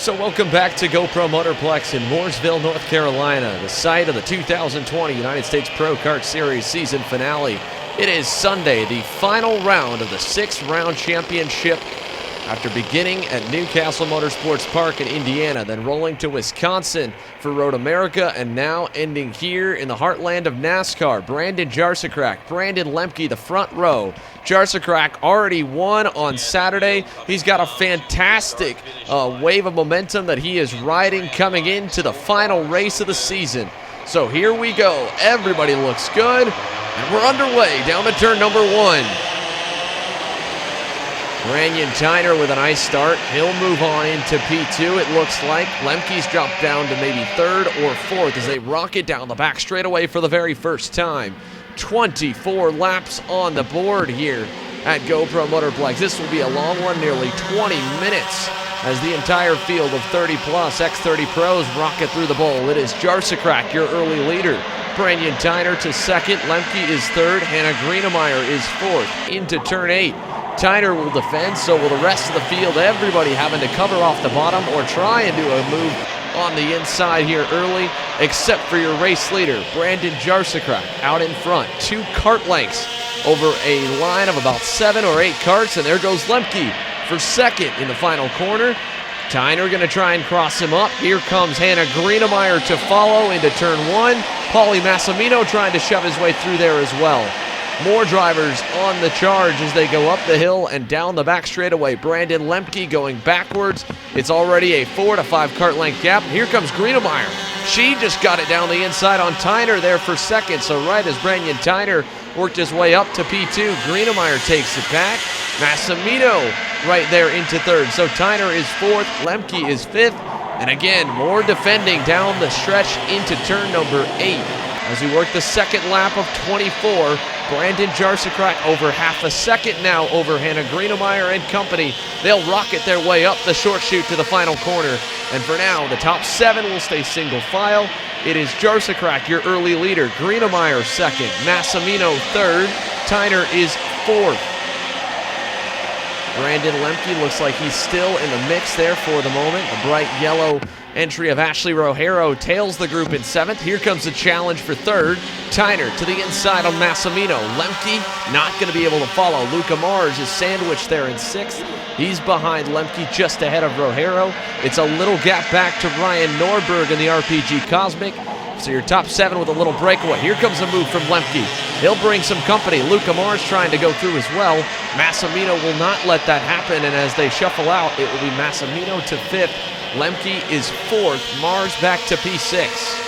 So welcome back to GoPro Motorplex in Mooresville, North Carolina, the site of the 2020 United States Pro Kart Series season finale. It is Sunday, the final round of the 6th-round championship after beginning at Newcastle Motorsports Park in Indiana, then rolling to Wisconsin for Road America, and now ending here in the heartland of NASCAR. Brandon Jarsakrak, Brandon Lemke, the front row. Jarsakrak already won on Saturday. He's got a fantastic wave of momentum that he is riding coming into the final race of the season. So here we go. Everybody looks good, and we're underway down to turn number 1. Brandon Tyner with a nice start. He'll move on into P2, it looks like. Lemke's dropped down to maybe 3rd or 4th as they rocket down the back straightaway for the very first time. 24 laps on the board here at GoPro Motorplex. This will be a long one, nearly 20 minutes as the entire field of 30-plus X30 pros rocket through the bowl. It is Jarsakrak, your early leader. Brandon Tyner to 2nd. Lemke is 3rd. Hannah Greenemeyer is 4th. Into turn 8. Tyner will defend, so will the rest of the field. Everybody having to cover off the bottom or try and do a move on the inside here early, except for your race leader, Brandon Jarsakrak, out in front. 2 kart lengths over a line of about 7 or 8 karts, and there goes Lemke for 2nd in the final corner. Tyner going to try and cross him up. Here comes Hannah Greenemeyer to follow into turn 1. Paulie Massimino trying to shove his way through there as well. More drivers on the charge as they go up the hill and down the back straightaway. Brandon Lemke going backwards. It's already a 4 to 5 kart length gap. Here comes Greenemeyer. She just got it down the inside on Tyner there for 2nd. So right as Brandon Tyner worked his way up to P2, Greenemeyer takes it back. Massimino right there into 3rd. So Tyner is 4th, Lemke is 5th. And again, more defending down the stretch into turn number 8. As we work the 2nd lap of 24, Brandon Jarsakrak over half a second now over Hannah Greenemeyer and company. They'll rocket their way up the short chute to the final corner. And for now, the top 7 will stay single file. It is Jarsakrak, your early leader. Greenemeyer 2nd, Massimino 3rd, Tyner is 4th. Brandon Lemke looks like he's still in the mix there for the moment. A bright yellow entry of Ashley Rojero tails the group in 7th. Here comes the challenge for 3rd. Tyner to the inside on Massimino. Lemke not going to be able to follow. Luca Mars is sandwiched there in 6th. He's behind Lemke just ahead of Rojero. It's a little gap back to Ryan Norberg in the RPG Cosmic. So your top 7 with a little breakaway. Here comes a move from Lemke. He'll bring some company. Luca Mars trying to go through as well. Massimino will not let that happen, and as they shuffle out, it will be Massimino to 5th. Lemke is 4th. Mars back to P6.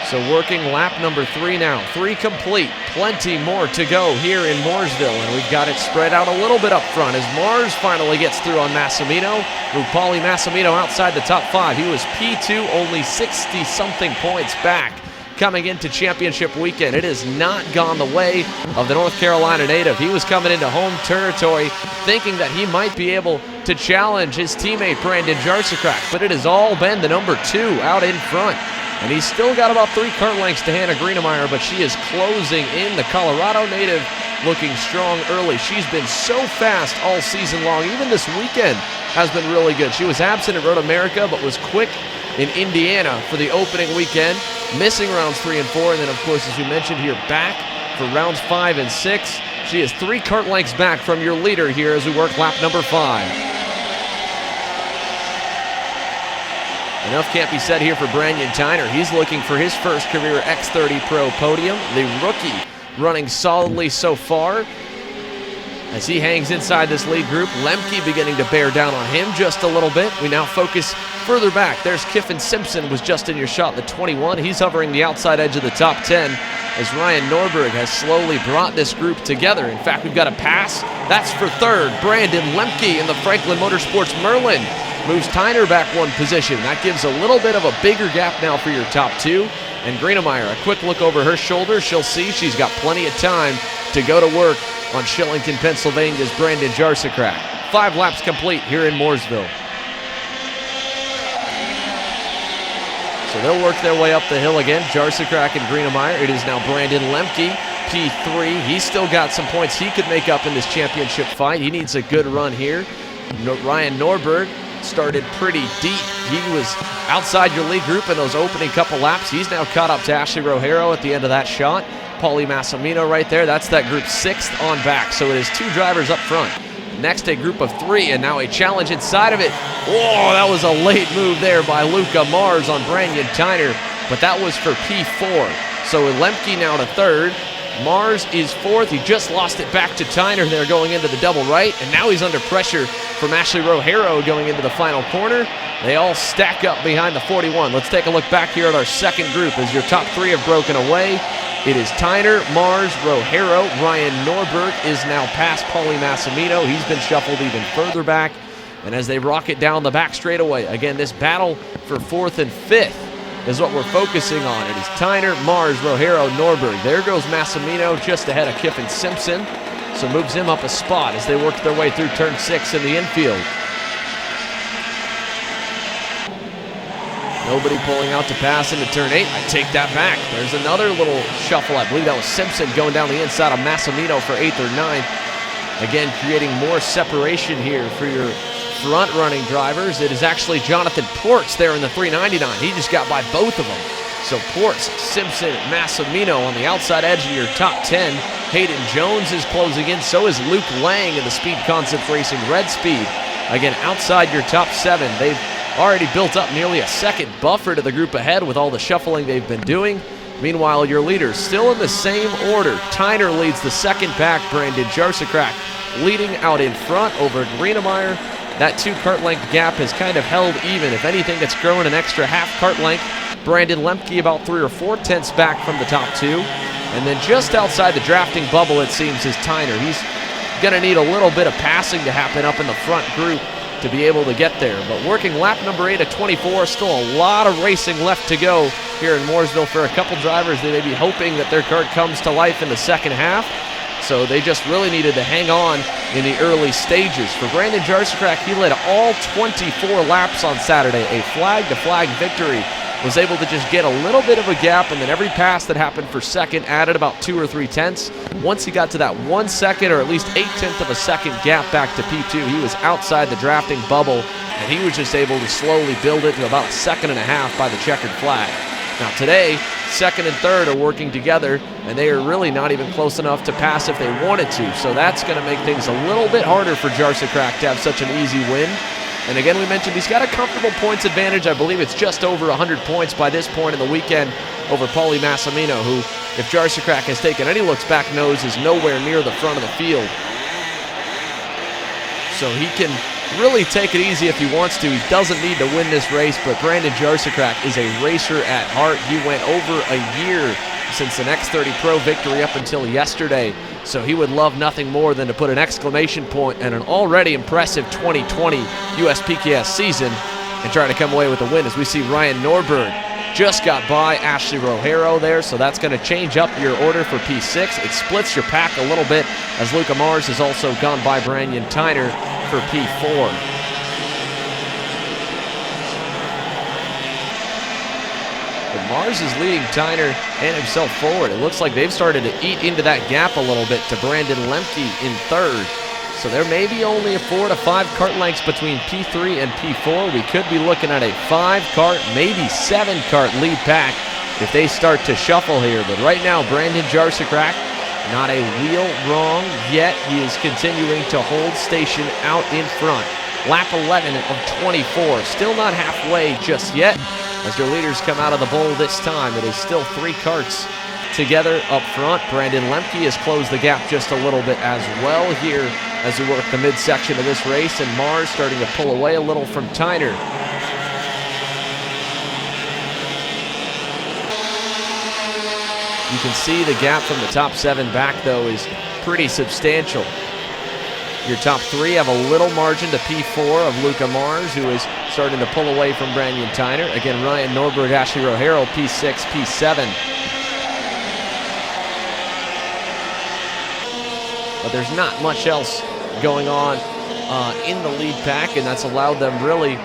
So working lap number 3 now. 3 complete. Plenty more to go here in Mooresville, and we've got it spread out a little bit up front as Mars finally gets through on Massimino. Move Paulie Massimino outside the top 5. He was P2, only 60-something points back coming into championship weekend. It has not gone the way of the North Carolina native. He was coming into home territory thinking that he might be able to challenge his teammate Brandon Jarsakrak, but it has all been the number 2 out in front. And he's still got about 3 kart lengths to Hannah Greenemeyer, but she is closing in. The Colorado native looking strong early. She's been so fast all season long. Even this weekend has been really good. She was absent at Road America, but was quick in Indiana for the opening weekend, missing rounds 3 and 4, and then, of course, as we mentioned here, back for rounds 5 and 6. She is 3 kart lengths back from your leader here as we work lap number 5. Enough can't be said here for Brandon Tyner. He's looking for his first career X30 Pro podium. The rookie running solidly so far as he hangs inside this lead group. Lemke beginning to bear down on him just a little bit. We now focus further back. There's Kiffin Simpson was just in your shot, the 21. He's hovering the outside edge of the top 10 as Ryan Norberg has slowly brought this group together. In fact, we've got a pass. That's for 3rd. Brandon Lemke in the Franklin Motorsports Merlin moves Tyner back 1 position. That gives a little bit of a bigger gap now for your top 2. And Greenemeyer, a quick look over her shoulder. She'll see she's got plenty of time to go to work on Shillington, Pennsylvania's Brandon Jarsakrak. 5 laps complete here in Mooresville. So they'll work their way up the hill again. Jarsakrak and Greenemeyer. It is now Brandon Lemke, P3. He's still got some points he could make up in this championship fight. He needs a good run here. Ryan Norberg started pretty deep. He was outside your lead group in those opening couple laps. He's now caught up to Ashley Rogero at the end of that shot. Paulie Massimino right there. That's that group 6th on back. So it is 2 drivers up front. Next, a group of 3, and now a challenge inside of it. Whoa, that was a late move there by Luca Mars on Brandon Tyner, but that was for P4. So Lemke now to 3rd. Mars is 4th. He just lost it back to Tyner there going into the double right, and now he's under pressure from Ashley Rogero going into the final corner. They all stack up behind the 41. Let's take a look back here at our second group as your top 3 have broken away. It is Tyner, Mars, Rogero. Ryan Norberg is now past Paulie Massimino. He's been shuffled even further back. And as they rocket down the back straightaway, again, this battle for 4th and 5th is what we're focusing on. It is Tyner, Mars, Rogero, Norberg. There goes Massimino just ahead of Kiffin Simpson. So moves him up a spot as they work their way through turn 6 in the infield. Nobody pulling out to pass into turn 8. I take that back. There's another little shuffle. I believe that was Simpson going down the inside of Massimino for 8th or 9th. Again, creating more separation here for your front-running drivers. It is actually Jonathan Ports there in the 399. He just got by both of them. So Ports, Simpson, Massimino on the outside edge of your top 10. Hayden Jones is closing in. So is Luke Lang in the Speed Concepts Racing Red Speed. Again, outside your top 7. They've already built up nearly a second buffer to the group ahead with all the shuffling they've been doing. Meanwhile, your leaders still in the same order. Tyner leads the second pack. Brandon Jarsakrak leading out in front over Greenemeyer. That 2 kart length gap has kind of held even. If anything, it's grown an extra half kart length. Brandon Lemke about 3 or 4 tenths back from the top 2. And then just outside the drafting bubble, it seems, is Tyner. He's going to need a little bit of passing to happen up in the front group to be able to get there. But working lap number 8 at 24, still a lot of racing left to go here in Mooresville for a couple drivers. They may be hoping that their kart comes to life in the second half. So they just really needed to hang on in the early stages. For Brandon Jarsakrak, he led all 24 laps on Saturday. A flag-to-flag victory. Was able to just get a little bit of a gap, and then every pass that happened for second added about 2 or 3 tenths. Once he got to that 1 second or at least 1/8 of a second gap back to P2, he was outside the drafting bubble, and he was just able to slowly build it to about 1.5 seconds by the checkered flag. Now today, 2nd and 3rd are working together, and they are really not even close enough to pass if they wanted to. So that's going to make things a little bit harder for Jarsakrak to have such an easy win. And again, we mentioned he's got a comfortable points advantage. I believe it's just over 100 points by this point in the weekend over Paulie Massimino, who, if Jarsakrak has taken any looks back, knows is nowhere near the front of the field. So he can really take it easy if he wants to. He doesn't need to win this race, but Brandon Jarsakrak is a racer at heart. He went over a year since an X30 Pro victory up until yesterday. So he would love nothing more than to put an exclamation point and an already impressive 2020 USPKS season and try to come away with a win. As we see Ryan Norberg just got by Ashley Rogero there, so that's going to change up your order for P6. It splits your pack a little bit as Luca Mars has also gone by Brandon Tyner for P4. But Mars is leading Tyner and himself forward. It looks like they've started to eat into that gap a little bit to Brandon Lemke in 3rd. So there may be only a 4 to 5 kart lengths between P3 and P4. We could be looking at a 5 kart, maybe 7 kart lead pack if they start to shuffle here. But right now, Brandon Jarsakrak, not a wheel wrong yet. He is continuing to hold station out in front. Lap 11 of 24. Still not halfway just yet. As their leaders come out of the bowl this time, it is still 3 karts together up front. Brandon Lemke has closed the gap just a little bit as well here as we work the midsection of this race, and Mars starting to pull away a little from Tyner. You can see the gap from the top 7 back, though, is pretty substantial. Your top 3 have a little margin to P4 of Luca Mars, who is starting to pull away from Brandon Tyner. Again, Ryan Norberg, Ashley Rogero, P6, P7. But there's not much else going on in the lead pack, and that's allowed them really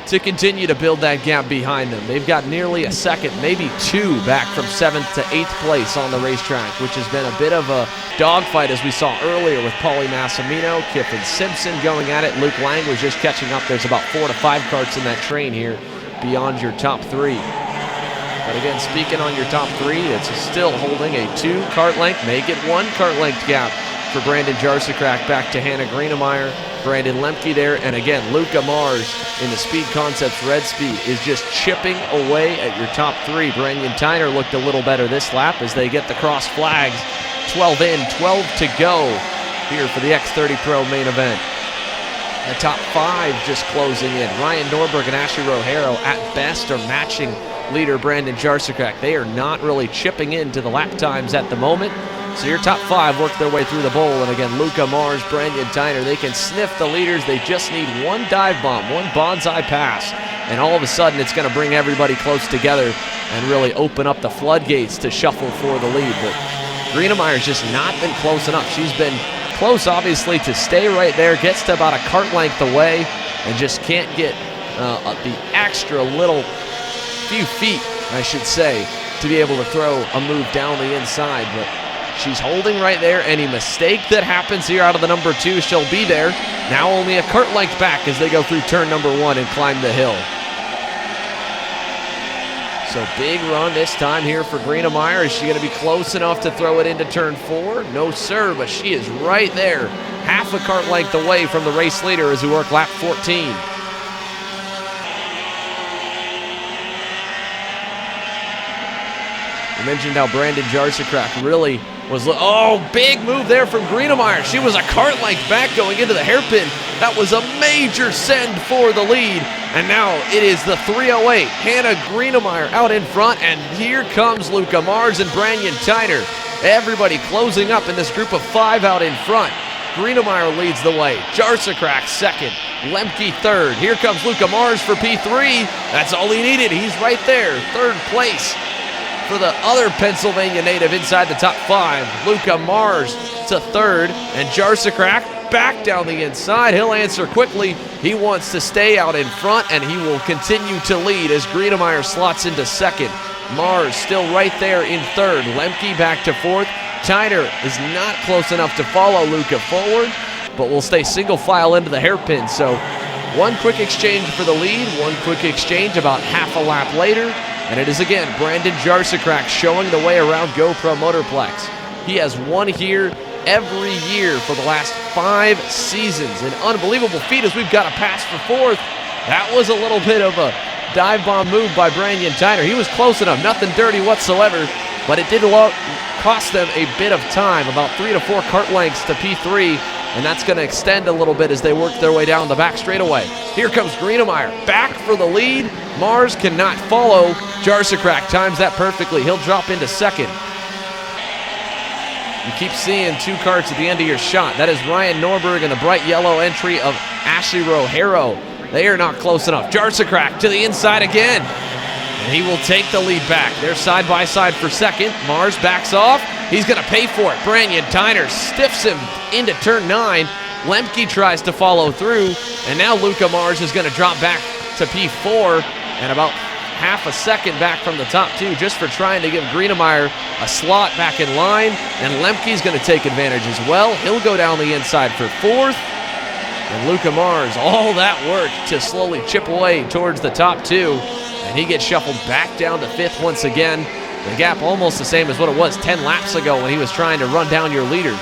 to continue to build that gap behind them. They've got nearly a second, maybe two, back from 7th to 8th place on the racetrack, which has been a bit of a dogfight as we saw earlier with Paulie Massimino, Kiffin Simpson going at it. Luke Lang was just catching up. There's about 4 to 5 karts in that train here beyond your top 3. But again, speaking on your top 3, it's still holding a 2 kart length, make it 1 kart length gap for Brandon Jarsakrak back to Hannah Greenemeyer, Brandon Lemke there, and again, Luca Mars in the Speed Concepts Red Speed is just chipping away at your top 3. Brandon Tyner looked a little better this lap as they get the cross flags. 12 in, 12 to go here for the X30 Pro main event. The top 5 just closing in. Ryan Norberg and Ashley Rojero at best are matching leader Brandon Jarsakrak. They are not really chipping into the lap times at the moment. So your top 5 work their way through the bowl. And again, Luca Mars, Brandon Tyner, they can sniff the leaders. They just need one dive bomb, one bonsai pass. And all of a sudden, it's going to bring everybody close together and really open up the floodgates to shuffle for the lead. But Greenemeyer's just not been close enough. She's been close, obviously, to stay right there. Gets to about a kart length away and just can't get the extra little few feet, I should say, to be able to throw a move down the inside. But she's holding right there. Any mistake that happens here out of the number 2, she'll be there. Now only a kart length back as they go through turn number 1 and climb the hill. So big run this time here for Greenemeyer. Is she going to be close enough to throw it into turn 4? No, sir, but she is right there. Half a kart length away from the race leader as we work lap 14. I mentioned how Brandon Jarsakrak really was, big move there from Greenemeyer. She was a kart length back going into the hairpin. That was a major send for the lead. And now it is the 308. Hannah Greenemeyer out in front, and here comes Luca Mars and Brandon Tyner. Everybody closing up in this group of 5 out in front. Greenemeyer leads the way. Jarsakrak second. Lemke third. Here comes Luca Mars for P3. That's all he needed. He's right there. Third place for the other Pennsylvania native inside the top 5. Luca Mars to third, and Jarsakrak back down the inside. He'll answer quickly. He wants to stay out in front, and he will continue to lead as Greenemeyer slots into second. Mars still right there in third. Lemke back to fourth. Tyner is not close enough to follow Luca forward, but will stay single file into the hairpin. So one quick exchange for the lead, one quick exchange about half a lap later, and it is again Brandon Jarsakrak showing the way around GoPro Motorplex. He has won here every year for the last 5 seasons. An unbelievable feat as we've got a pass for fourth. That was a little bit of a dive bomb move by Brandon Tyner. He was close enough, nothing dirty whatsoever, but it did cost them a bit of time, about 3 to 4 kart lengths to P3, and that's going to extend a little bit as they work their way down the back straightaway. Here comes Greenemeyer, back for the lead. Mars cannot follow. Jarsakrak times that perfectly. He'll drop into second. You keep seeing 2 karts at the end of your shot. That is Ryan Norberg and the bright yellow entry of Ashley Rojero. They are not close enough. Jarsakrak to the inside again, and he will take the lead back. They're side by side for second. Mars backs off. He's going to pay for it. Brandon Tyner stiffs him into turn 9. Lemke tries to follow through, and now Luca Mars is going to drop back to P4 and about half a second back from the top 2 just for trying to give Greenemeyer a slot back in line, and Lemke's going to take advantage as well. He'll go down the inside for 4th, and Luca Mars, all that work to slowly chip away towards the top 2, and he gets shuffled back down to 5th once again. The gap almost the same as what it was 10 laps ago when he was trying to run down your leaders.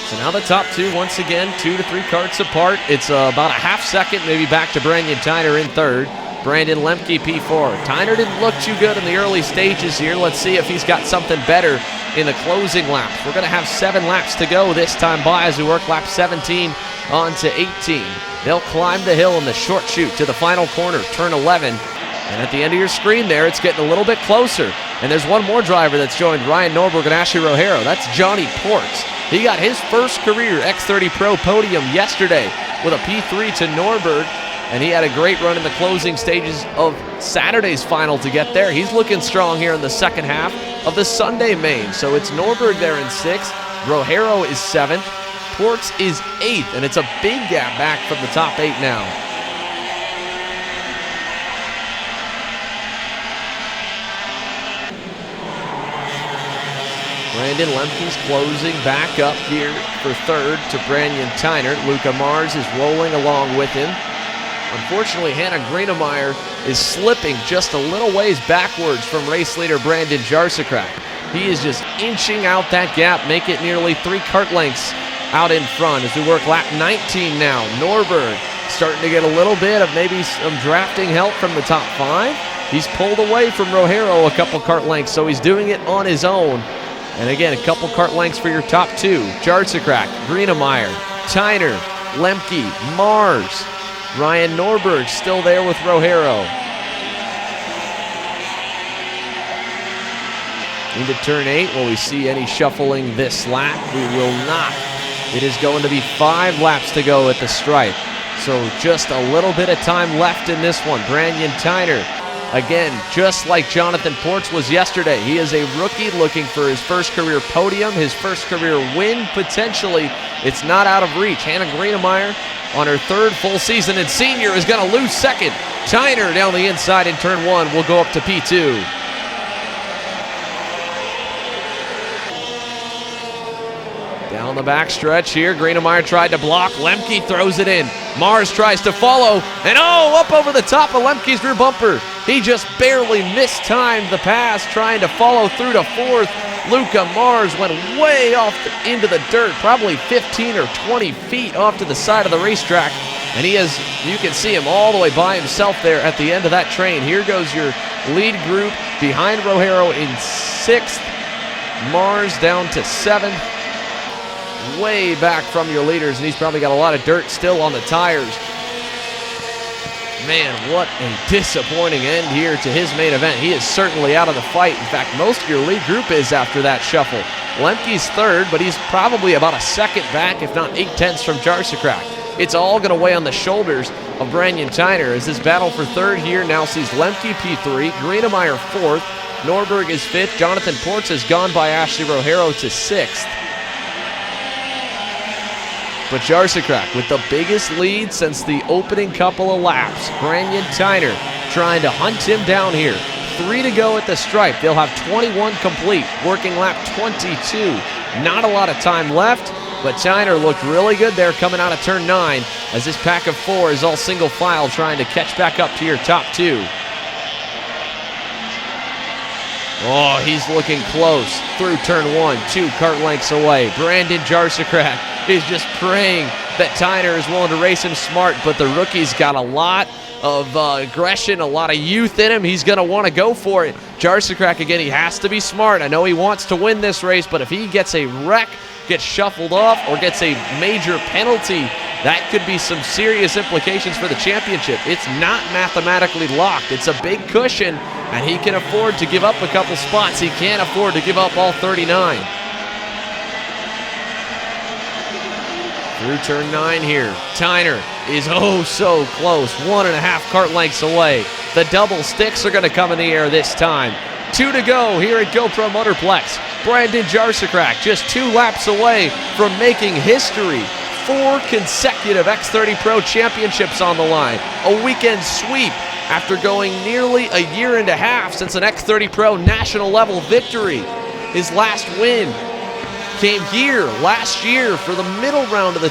So now the top 2 once again 2 to 3 karts apart. It's about a half second maybe back to Brandon Tyner in third. Brandon Lemke P4. Tyner didn't look too good in the early stages here. Let's see if he's got something better in the closing laps. We're going to have 7 laps to go this time by as we work lap 17 on to 18. They'll climb the hill in the short chute to the final corner, turn 11. And at the end of your screen there, it's getting a little bit closer. And there's one more driver that's joined Ryan Norberg and Ashley Rojero. That's Johnny Ports. He got his first career X30 Pro podium yesterday with a P3 to Norberg, and he had a great run in the closing stages of Saturday's final to get there. He's looking strong here in the second half of the Sunday main. So it's Norberg there in 6th. Rojero is 7th. Ports is 8th, and it's a big gap back from the top 8 now. Brandon Lemke's closing back up here for 3rd to Brandon Tyner. Luca Mars is rolling along with him. Unfortunately, Hannah Greenemeyer is slipping just a little ways backwards from race leader Brandon Jarsakrak. He is just inching out that gap, make it nearly 3 kart lengths out in front as we work lap 19 now. Norberg starting to get a little bit of maybe some drafting help from the top 5. He's pulled away from Rojero a couple kart lengths, so he's doing it on his own. And again, a couple kart lengths for your top 2. Jarsakrak, Greenemeyer, Tyner, Lemke, Mars. Ryan Norberg still there with Rojero. Into turn 8, will we see any shuffling this lap? We will not. It is going to be 5 laps to go at the stripe. So just a little bit of time left in this one. Brandon Tyner, again, just like Jonathan Ports was yesterday, he is a rookie looking for his first career podium, his first career win potentially. It's not out of reach. Hannah Greenemeyer on her 3rd full season and senior is going to lose 2nd. Tyner down the inside in turn 1 will go up to P2. Down the backstretch here, Greenemeyer tried to block. Lemke throws it in. Mars tries to follow, and up over the top of Lemke's rear bumper. He just barely mistimed the pass, trying to follow through to 4th. Luca Mars went way off into the dirt, probably 15 or 20 feet off to the side of the racetrack. And he is, you can see him all the way by himself there at the end of that train. Here goes your lead group behind Rojero in 6th. Mars down to 7th. Way back from your leaders, and he's probably got a lot of dirt still on the tires. Man, what a disappointing end here to his main event. He is certainly out of the fight. In fact, most of your lead group is after that shuffle. Lemke's 3rd, but he's probably about a 2nd back, if not 8/10 from Jarsakrak. It's all going to weigh on the shoulders of Brandon Tyner as this battle for 3rd here now sees Lemke P3, Greenemeyer 4th, Norberg is 5th, Jonathan Ports has gone by Ashley Rojero to 6th. But Jarsakrak with the biggest lead since the opening couple of laps. Brandon Tyner trying to hunt him down here. 3 to go at the stripe. They'll have 21 complete, working lap 22. Not a lot of time left, but Tyner looked really good there coming out of turn 9 as this pack of 4 is all single file trying to catch back up to your top 2. Oh, he's looking close through turn 1, 2 kart lengths away. Brandon Jarsakrak is just praying that Tyner is willing to race him smart, but the rookie's got a lot of aggression, a lot of youth in him. He's going to want to go for it. Jarsakrak, again, he has to be smart. I know he wants to win this race, but if he gets a wreck, gets shuffled off, or gets a major penalty, that could be some serious implications for the championship. It's not mathematically locked. It's a big cushion, and he can afford to give up a couple spots. He can't afford to give up all 39. Through turn 9 here, Tyner is so close, 1.5 kart lengths away. The double sticks are going to come in the air this time. 2 to go here at GoPro Motorplex. Brandon Jarsakrak just 2 laps away from making history. 4 consecutive X30 Pro championships on the line. A weekend sweep after going nearly a year and a half since an X30 Pro national level victory. His last win came here last year for the middle round of the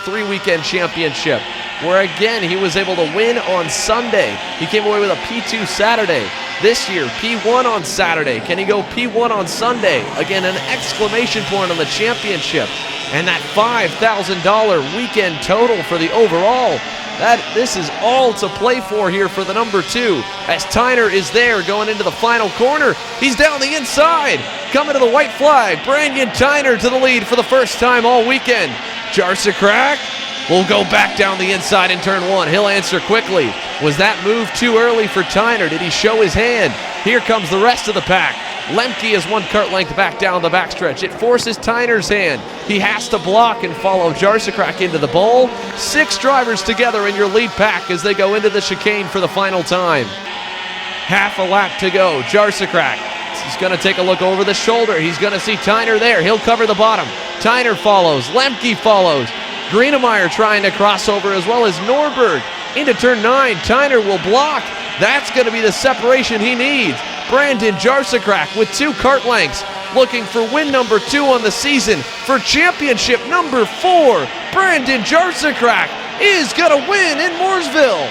3-weekend championship, where again he was able to win on Sunday. He came away with a P2 Saturday. This year, P1 on Saturday. Can he go P1 on Sunday? Again, an exclamation point on the championship. And that $5,000 weekend total for the overall. This is all to play for here for the number 2. As Tyner is there going into the final corner. He's down the inside. Coming to the white flag. Brandon Tyner to the lead for the first time all weekend. Jarsakrak will go back down the inside in turn 1. He'll answer quickly. Was that move too early for Tyner? Did he show his hand? Here comes the rest of the pack. Lemke is 1 kart length back down the backstretch. It forces Tyner's hand. He has to block and follow Jarsakrak into the bowl. 6 drivers together in your lead pack as they go into the chicane for the final time. Half a lap to go. Jarsakrak, he's going to take a look over the shoulder. He's going to see Tyner there. He'll cover the bottom. Tyner follows. Lemke follows. Greenemeyer trying to cross over as well as Norberg. Into turn 9. Tyner will block. That's going to be the separation he needs. Brandon Jarsakrak with 2 kart lengths, looking for win number 2 on the season for championship number 4. Brandon Jarsakrak is going to win in Mooresville.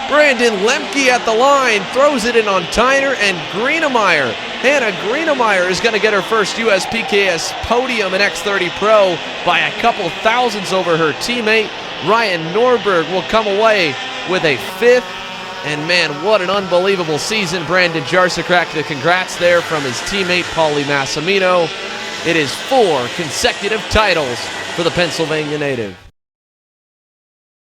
Brandon Lemke at the line, throws it in on Tyner and Greenemeyer. Hannah Greenemeyer is going to get her first USPKS podium in X30 Pro by a couple thousandths over her teammate. Ryan Norberg will come away with a 5th. And man, what an unbelievable season. Brandon Jarsakrak, the congrats there from his teammate Paulie Massimino. It is 4 consecutive titles for the Pennsylvania native.